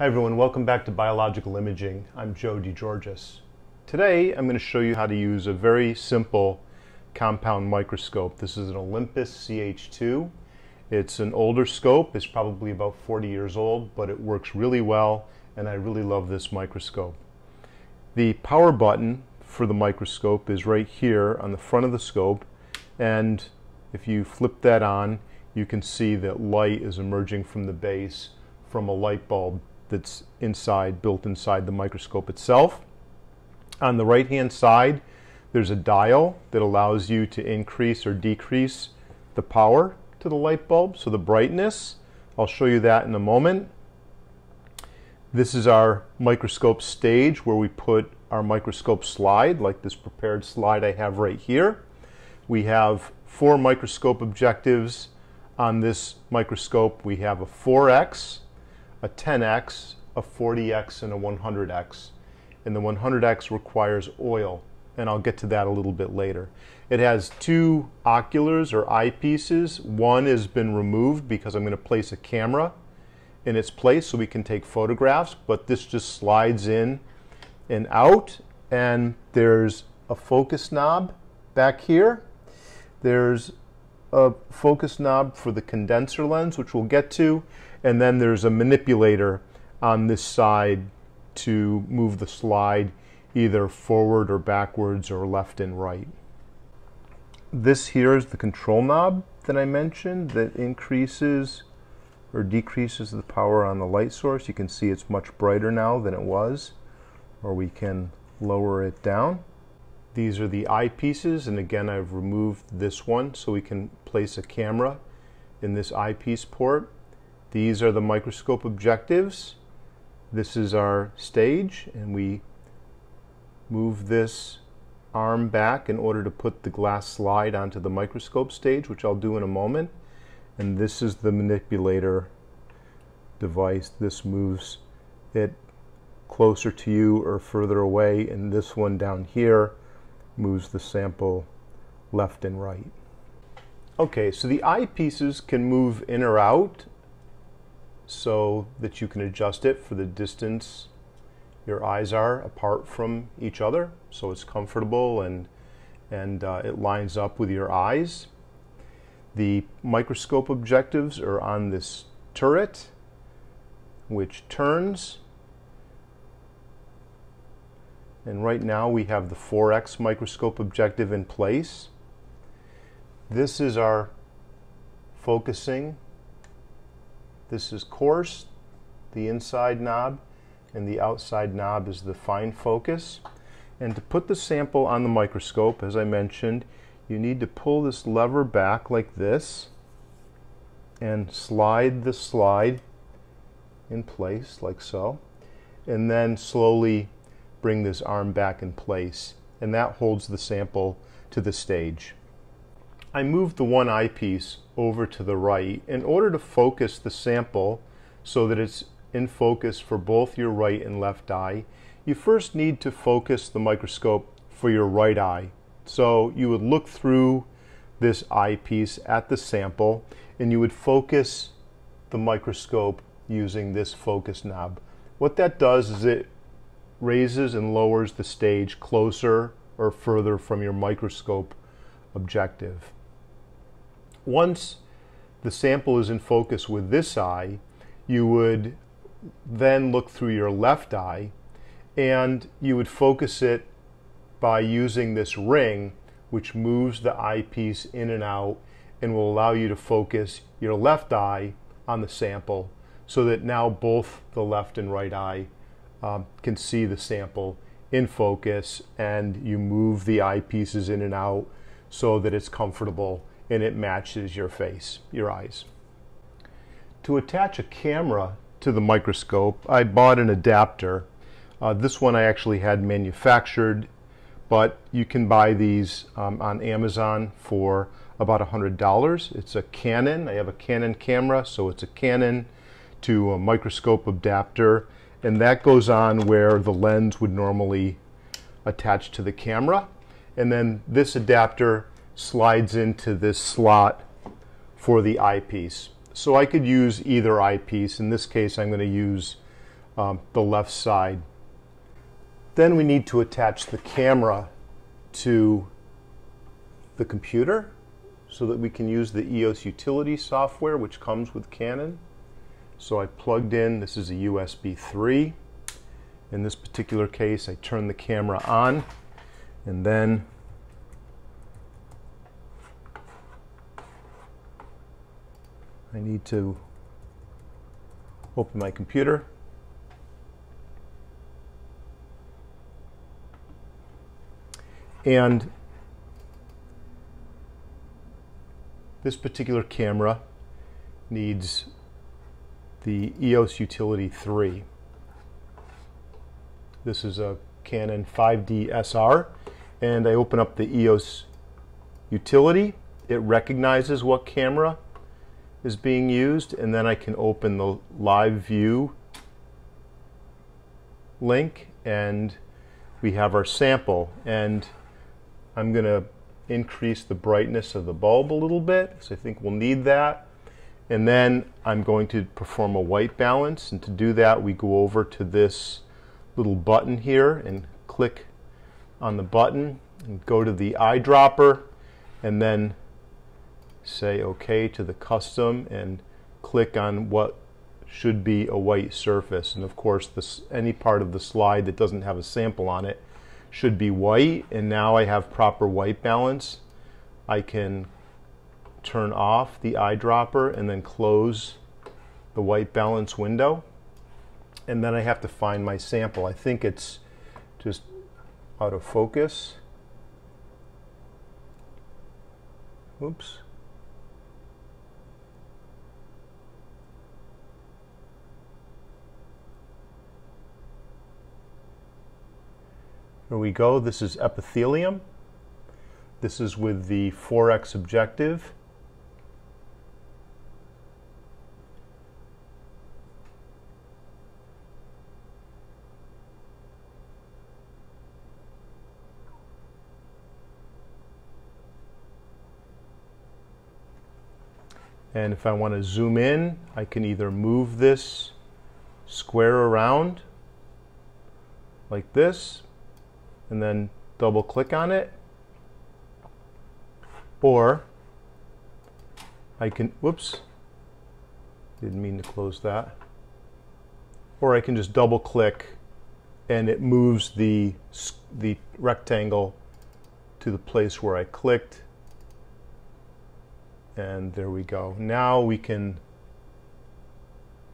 Hi everyone, welcome back to Biological Imaging. I'm Joe DeGeorgis. Today I'm going to show you how to use a very simple compound microscope. This is an Olympus CH2. It's an older scope, it's probably about 40 years old, but it works really well and I really love this microscope. The power button for the microscope is right here on the front of the scope, and if you flip that on you can see that light is emerging from the base from a light bulb that's built inside the microscope itself. On the right hand side there's a dial that allows you to increase or decrease the power to the light bulb, so the brightness. I'll show you that in a moment. This is our microscope stage where we put our microscope slide, like this prepared slide I have right here. We have 4 microscope objectives on this microscope. We have a 4x, a 10x, a 40x, and a 100x. And the 100x requires oil, and I'll get to that a little bit later. It has 2 oculars or eyepieces. One has been removed because I'm going to place a camera in its place so we can take photographs, but this just slides in and out. And there's a focus knob back here. There's a focus knob for the condenser lens, which we'll get to, and then there's a manipulator on this side to move the slide either forward or backwards or left and right. This here is the control knob that I mentioned that increases or decreases the power on the light source. You can see it's much brighter now than it was, or we can lower it down. These are the eyepieces, and again I've removed this one so we can place a camera in this eyepiece port. These are the microscope objectives. This is our stage, and we move this arm back in order to put the glass slide onto the microscope stage, which I'll do in a moment. And this is the manipulator device. This moves it closer to you or further away, and this one down here moves the sample left and right. Okay, so the eyepieces can move in or out so that you can adjust it for the distance your eyes are apart from each other, so it's comfortable and it lines up with your eyes. The microscope objectives are on this turret, which turns. And right now we have the 4x microscope objective in place. This is our focusing. This is coarse, the inside knob, and the outside knob is the fine focus. And to put the sample on the microscope, as I mentioned, you need to pull this lever back like this and slide the slide in place like so, and then slowly bring this arm back in place, and that holds the sample to the stage. I moved the one eyepiece over to the right in order to focus the sample so that it's in focus for both your right and left eye. You first need to focus the microscope for your right eye. So you would look through this eyepiece at the sample and you would focus the microscope using this focus knob. What that does is it raises and lowers the stage closer or further from your microscope objective. Once the sample is in focus with this eye, you would then look through your left eye and you would focus it by using this ring, which moves the eyepiece in and out and will allow you to focus your left eye on the sample so that now both the left and right eye can see the sample in focus, and you move the eyepieces in and out so that it's comfortable and it matches your face, your eyes. To attach a camera to the microscope, I bought an adapter. This one I actually had manufactured, but you can buy these on Amazon for about $100. It's a Canon. I have a Canon camera, so it's a Canon to a microscope adapter, and that goes on where the lens would normally attach to the camera. And then this adapter slides into this slot for the eyepiece. So I could use either eyepiece. In this case I'm going to use the left side. Then we need to attach the camera to the computer so that we can use the Eos Utility software, which comes with Canon. So I plugged in, this is a USB 3. In this particular case, I turn the camera on, and then I need to open my computer. And this particular camera needs the Eos Utility 3. This is a Canon 5D SR, and I open up the Eos Utility. It recognizes what camera is being used, and then I can open the live view link, and we have our sample. And I'm going to increase the brightness of the bulb a little bit, because I think we'll need that. And then I'm going to perform a white balance, and to do that we go over to this little button here and click on the button and go to the eyedropper, and then say OK to the custom and click on what should be a white surface. And of course, any part of the slide that doesn't have a sample on it should be white. And now I have proper white balance. I can turn off the eyedropper and then close the white balance window. And then I have to find my sample. I think it's just out of focus. Oops. Here we go. This is epithelium. This is with the 4x objective. And if I want to zoom in, I can either move this square around like this and then double click on it, or I can, whoops, didn't mean to close that, or I can just double click and it moves the rectangle to the place where I clicked. And there we go. Now we can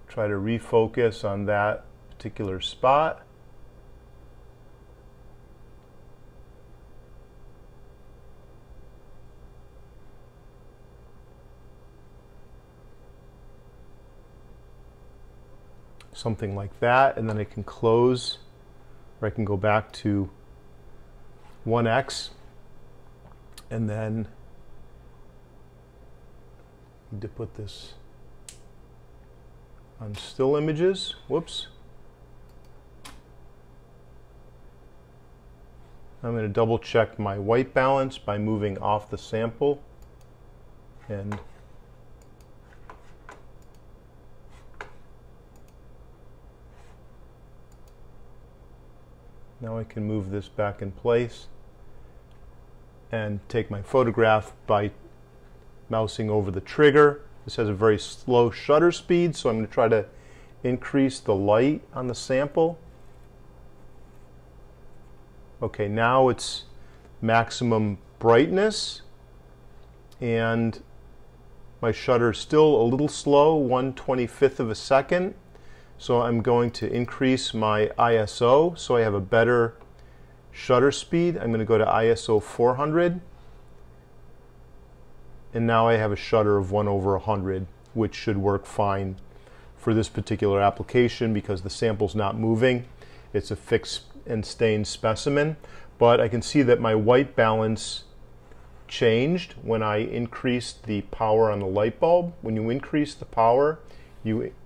try to refocus on that particular spot. Something like that, and then I can close, or I can go back to 1x, and then need to put this on still images. Whoops. I'm going to double check my white balance by moving off the sample, and now I can move this back in place and take my photograph by mousing over the trigger. This has a very slow shutter speed, so I'm going to try to increase the light on the sample. Okay, now it's maximum brightness, and my shutter is still a little slow, 1/25 of a second. So I'm going to increase my ISO so I have a better shutter speed. I'm going to go to ISO 400. And now I have a shutter of 1/100, which should work fine for this particular application because the sample's not moving. It's a fixed and stained specimen. But I can see that my white balance changed when I increased the power on the light bulb. When you increase the power,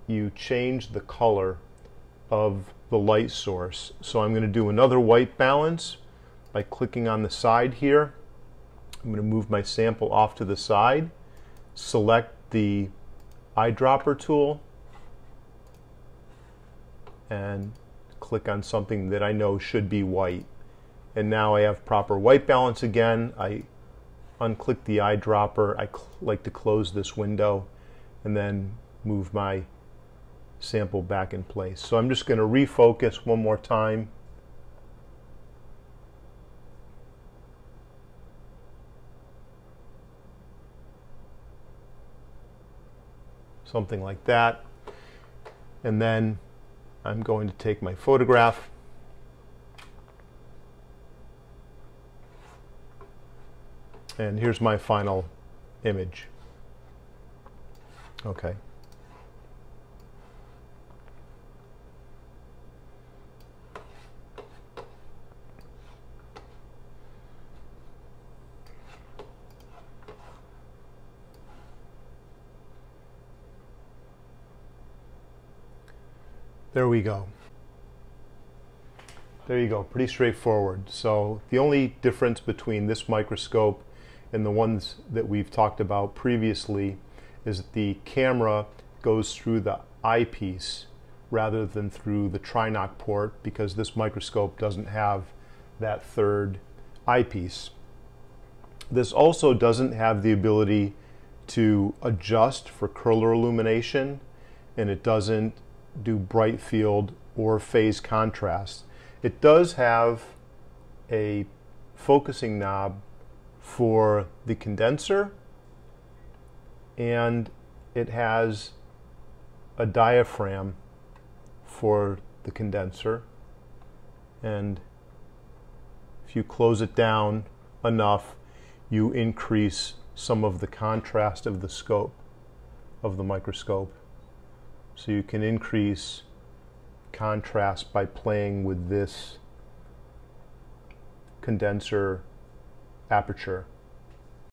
you change the color of the light source. So I'm going to do another white balance by clicking on the side here. I'm going to move my sample off to the side, select the eyedropper tool, and click on something that I know should be white. And now I have proper white balance again. I unclick the eyedropper. I like to close this window and then move my sample back in place. So I'm just going to refocus one more time. Something like that. And then I'm going to take my photograph. And here's my final image. Okay. There we go. There you go, pretty straightforward. So the only difference between this microscope and the ones that we've talked about previously is that the camera goes through the eyepiece rather than through the trinoc port, because this microscope doesn't have that third eyepiece. This also doesn't have the ability to adjust for color illumination, and it doesn't do bright field or phase contrast. It does have a focusing knob for the condenser, and it has a diaphragm for the condenser, and if you close it down enough, you increase some of the contrast of the scope of the microscope. So you can increase contrast by playing with this condenser aperture.